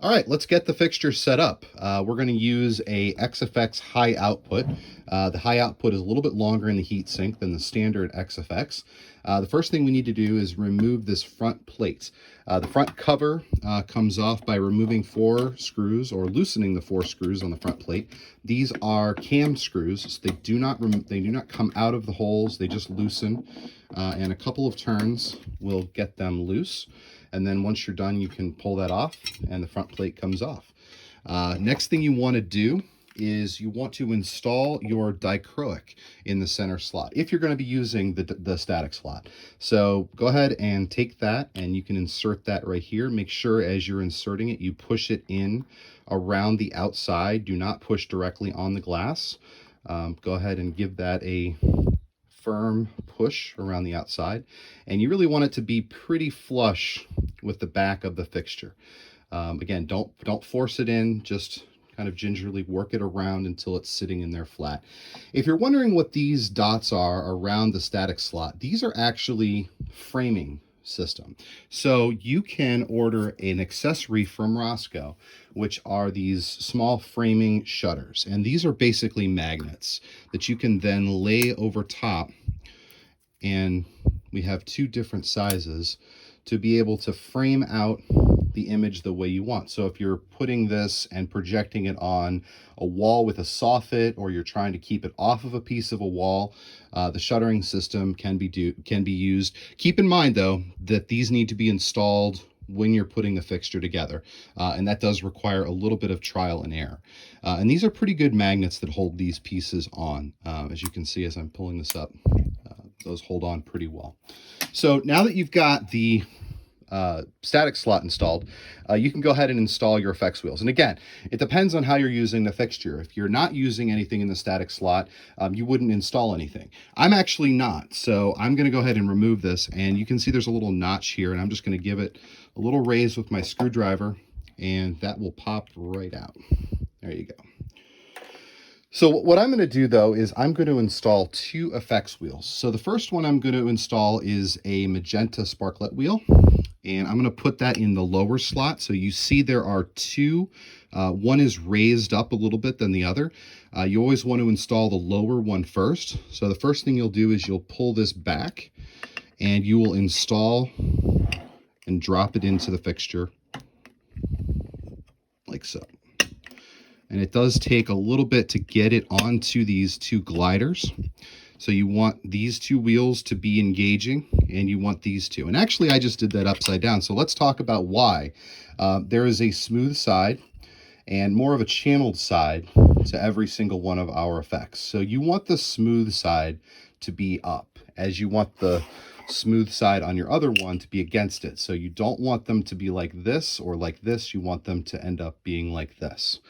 All right, let's get the fixture set up. We're going to use a XFX high output. The high output is a little bit longer in the heatsink than the standard XFX. The first thing we need to do is remove this front plate. The front cover comes off by removing 4 screws or loosening the 4 screws on the front plate. These are cam screws, so they do not come out of the holes. They just loosen, and a couple of turns will get them loose. And then once you're done, you can pull that off and the front plate comes off. Next thing you want to do is you want to install your dichroic in the center slot if you're going to be using the static slot. So go ahead and take that and you can insert that right here. Make sure as you're inserting it, you push it in around the outside. Do not push directly on the glass. Go ahead and give that a firm push around the outside, and you really want it to be pretty flush with the back of the fixture. Again, don't force it in, just kind of gingerly work it around until it's sitting in there flat. If you're wondering what these dots are around the static slot, these are actually framing system. So you can order an accessory from Rosco, which are these small framing shutters. And these are basically magnets that you can then lay over top. And we have 2 different sizes to be able to frame out the image the way you want. So if you're putting this and projecting it on a wall with a soffit, or you're trying to keep it off of a piece of a wall, the shuttering system can be used. Keep in mind though that these need to be installed when you're putting the fixture together, and that does require a little bit of trial and error. And these are pretty good magnets that hold these pieces on. As you can see as I'm pulling this up, those hold on pretty well. So now that you've got the static slot installed, you can go ahead and install your effects wheels. And again, it depends on how you're using the fixture. If you're not using anything in the static slot, you wouldn't install anything. I'm actually not, so I'm going to go ahead and remove this, and you can see there's a little notch here, and I'm just going to give it a little raise with my screwdriver, and that will pop right out. There you go. So what I'm going to do though is I'm going to install 2 effects wheels. So the first one I'm going to install is a magenta sparklet wheel, and I'm going to put that in the lower slot. So you see there are 2. One is raised up a little bit than the other. You always want to install the lower one first. So the first thing you'll do is you'll pull this back and you will install and drop it into the fixture like so. And it does take a little bit to get it onto these 2 gliders. So you want these 2 wheels to be engaging, and you want these 2. And actually, I just did that upside down. So let's talk about why. There is a smooth side and more of a channeled side to every single one of our effects. So you want the smooth side to be up, as you want the smooth side on your other one to be against it. So you don't want them to be like this or like this. You want them to end up being like this.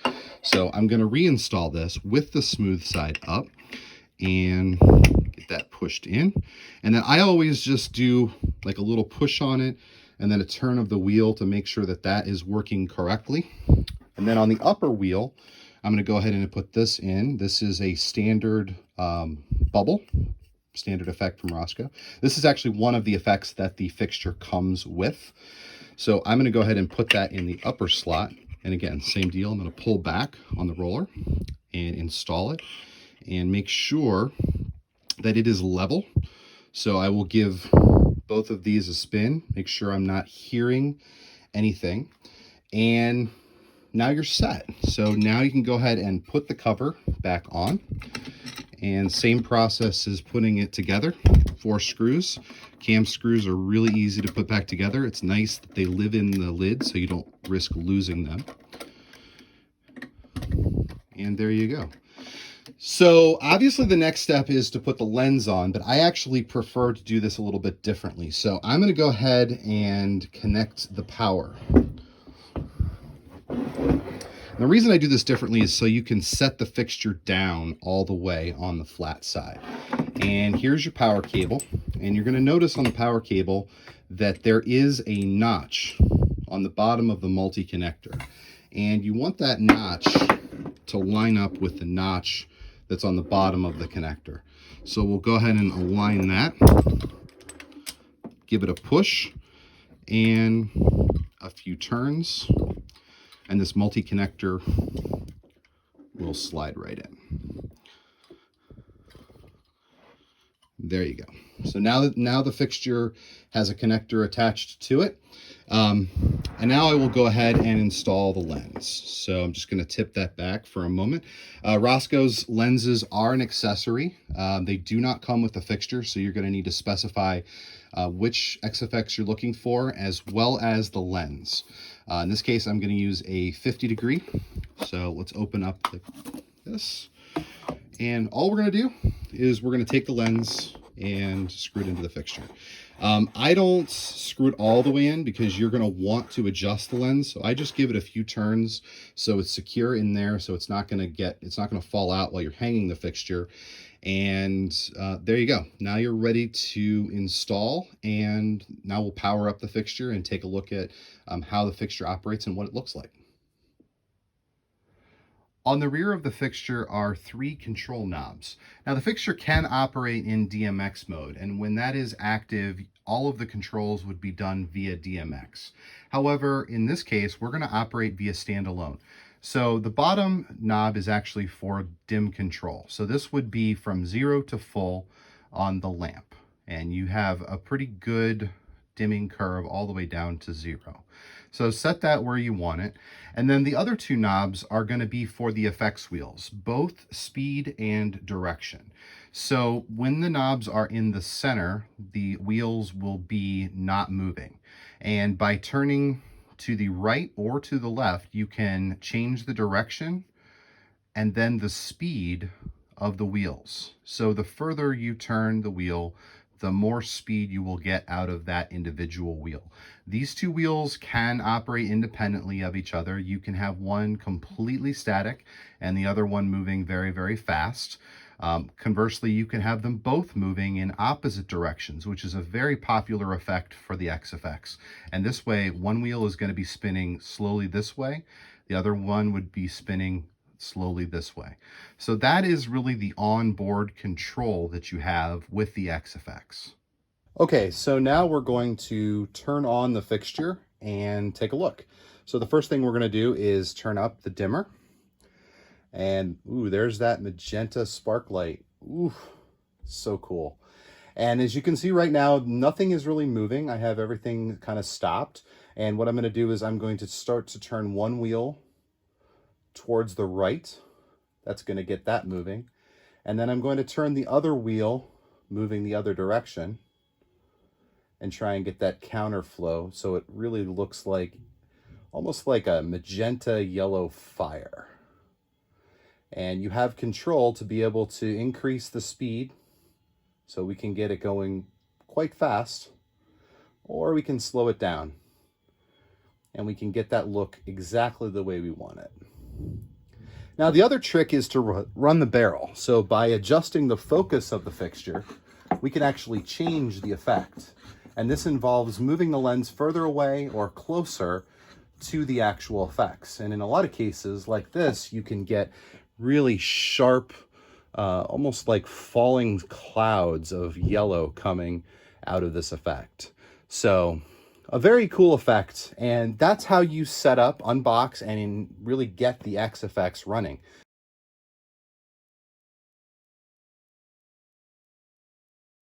So I'm going to reinstall this with the smooth side up and get that pushed in. And then I always just do like a little push on it and then a turn of the wheel to make sure that that is working correctly. And then on the upper wheel, I'm going to go ahead and put this in. This is a standard bubble. Standard effect from Rosco. This is actually one of the effects that the fixture comes with. So I'm going to go ahead and put that in the upper slot. And again, same deal. I'm going to pull back on the roller and install it and make sure that it is level. So I will give both of these a spin, make sure I'm not hearing anything. And now you're set. So now you can go ahead and put the cover back on. And same process as putting it together. 4 screws. Cam screws are really easy to put back together. It's nice that they live in the lid so you don't risk losing them. And there you go. So obviously the next step is to put the lens on, but I actually prefer to do this a little bit differently. So I'm going to go ahead and connect the power. And the reason I do this differently is so you can set the fixture down all the way on the flat side. And here's your power cable. And you're going to notice on the power cable that there is a notch on the bottom of the multi-connector. And you want that notch to line up with the notch that's on the bottom of the connector. So we'll go ahead and align that. Give it a push and a few turns. And this multi-connector will slide right in. There you go. So now the fixture has a connector attached to it. And now I will go ahead and install the lens. So I'm just going to tip that back for a moment. Rosco's lenses are an accessory. They do not come with a fixture, so you're going to need to specify which XFX you're looking for, as well as the lens. In this case, I'm going to use a 50 degree. So let's open up this. And all we're going to do is we're going to take the lens and screw it into the fixture. I don't screw it all the way in because you're going to want to adjust the lens. So I just give it a few turns so it's secure in there, so it's not going to fall out while you're hanging the fixture. And there you go. Now you're ready to install, and now we'll power up the fixture and take a look at how the fixture operates and what it looks like. On the rear of the fixture are 3 control knobs. Now the fixture can operate in DMX mode, and when that is active, all of the controls would be done via DMX. However, in this case, we're going to operate via standalone. So the bottom knob is actually for dim control. So this would be from 0 to full on the lamp, and you have a pretty good dimming curve all the way down to 0. So set that where you want it. And then the other 2 knobs are going to be for the effects wheels, both speed and direction. So when the knobs are in the center, the wheels will be not moving. And by turning to the right or to the left, you can change the direction and then the speed of the wheels. So the further you turn the wheel, the more speed you will get out of that individual wheel. These 2 wheels can operate independently of each other. You can have one completely static and the other one moving very, very fast. Conversely, you can have them both moving in opposite directions, which is a very popular effect for the XFX. And this way, one wheel is going to be spinning slowly this way, the other one would be spinning slowly this way. So that is really the onboard control that you have with the XFX. Okay, so now we're going to turn on the fixture and take a look. So the first thing we're going to do is turn up the dimmer. And ooh, there's that magenta spark light. Ooh, so cool. And as you can see right now, nothing is really moving. I have everything kind of stopped. And what I'm going to do is I'm going to start to turn one wheel towards the right. That's going to get that moving. And then I'm going to turn the other wheel moving the other direction and try and get that counter flow so it really looks like almost like a magenta yellow fire. And you have control to be able to increase the speed so we can get it going quite fast, or we can slow it down and we can get that look exactly the way we want it. Now the other trick is to run the barrel. So by adjusting the focus of the fixture, we can actually change the effect. And this involves moving the lens further away or closer to the actual effects. And in a lot of cases like this, you can get really sharp, almost like falling clouds of yellow coming out of this effect. So a very cool effect, and that's how you set up, unbox, and really get the XFX running.